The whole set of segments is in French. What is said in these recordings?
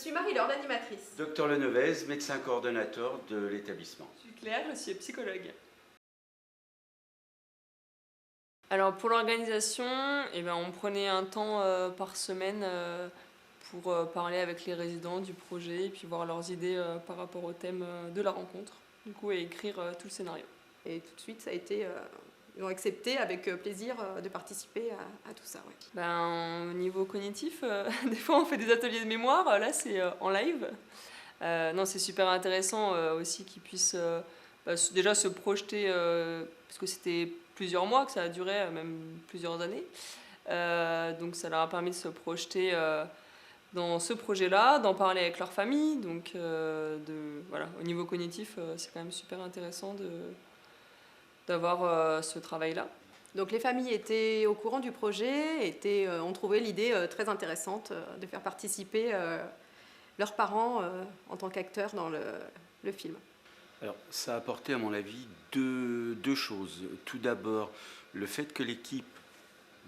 suis Marie-Laure, l'animatrice. Docteur Lenevez, médecin coordonnateur de l'établissement. Je suis Claire, je suis psychologue. Alors pour l'organisation, on prenait un temps par semaine pour parler avec les résidents du projet et puis voir leurs idées par rapport au thème de la rencontre, du coup, et écrire tout le scénario. Et tout de suite, ça a été, ils ont accepté avec plaisir de participer à tout ça. Ouais. Au niveau cognitif, des fois on fait des ateliers de mémoire, là c'est en live. Non, c'est super intéressant aussi qu'ils puissent déjà se projeter, parce que c'était plusieurs mois que ça a duré, même plusieurs années. Donc ça leur a permis de se projeter dans ce projet-là, d'en parler avec leur famille. Donc voilà, au niveau cognitif, c'est quand même super intéressant d'avoir ce travail-là. Donc les familles étaient au courant du projet, ont trouvé l'idée très intéressante de faire participer leurs parents en tant qu'acteurs dans le film. Alors, ça a apporté, à mon avis, deux choses. Tout d'abord, le fait que l'équipe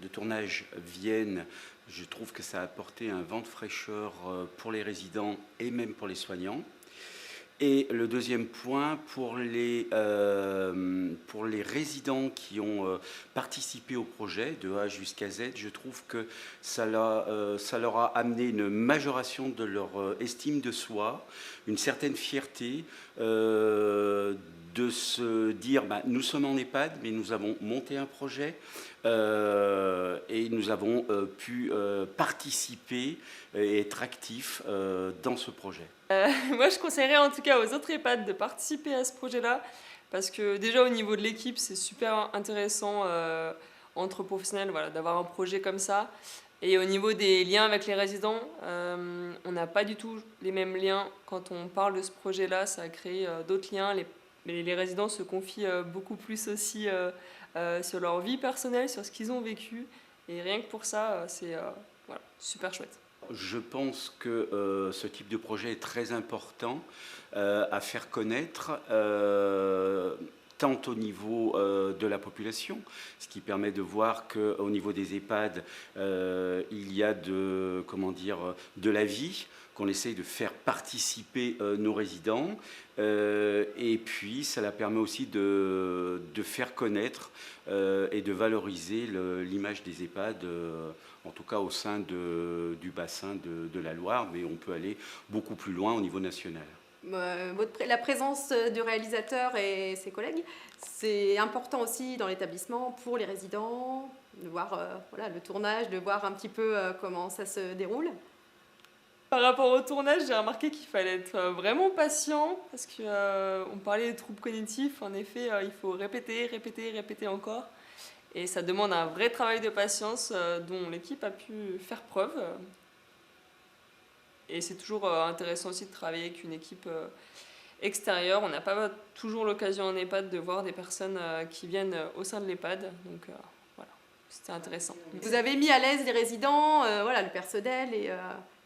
de tournage vienne, je trouve que ça a apporté un vent de fraîcheur pour les résidents et même pour les soignants. Et le deuxième point, pour les résidents qui ont participé au projet de A jusqu'à Z, je trouve que ça leur a amené une majoration de leur estime de soi, une certaine fierté de se dire nous sommes en EHPAD, mais nous avons monté un projet et nous avons pu participer et être actifs dans ce projet. Moi, je conseillerais en tout cas aux autres EHPAD de participer à ce projet-là, parce que déjà au niveau de l'équipe, c'est super intéressant entre professionnels, voilà, d'avoir un projet comme ça. Et au niveau des liens avec les résidents, on n'a pas du tout les mêmes liens. Quand on parle de ce projet-là, ça a créé d'autres liens. Les résidents se confient beaucoup plus aussi sur leur vie personnelle, sur ce qu'ils ont vécu. Et rien que pour ça, c'est voilà, super chouette. Je pense que ce type de projet est très important à faire connaître, tant au niveau de la population, ce qui permet de voir qu'au niveau des EHPAD, il y a de la vie, qu'on essaye de faire participer nos résidents. Et puis, ça la permet aussi de faire connaître et de valoriser l'image des EHPAD, en tout cas au sein du bassin de la Loire, mais on peut aller beaucoup plus loin au niveau national. La présence du réalisateur et ses collègues, c'est important aussi dans l'établissement pour les résidents, de voir le tournage, de voir un petit peu comment ça se déroule. Par rapport au tournage, j'ai remarqué qu'il fallait être vraiment patient, parce qu'on parlait de troubles cognitifs. En effet, il faut répéter encore. Et ça demande un vrai travail de patience dont l'équipe a pu faire preuve. Et c'est toujours intéressant aussi de travailler avec une équipe extérieure. On n'a pas toujours l'occasion en EHPAD de voir des personnes qui viennent au sein de l'EHPAD. Donc voilà, c'était intéressant. Vous avez mis à l'aise les résidents, le personnel et...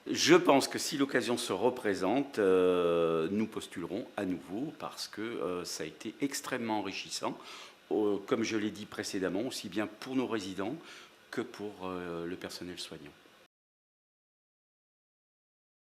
Je pense que si l'occasion se représente, nous postulerons à nouveau parce que ça a été extrêmement enrichissant, comme je l'ai dit précédemment, aussi bien pour nos résidents que pour le personnel soignant.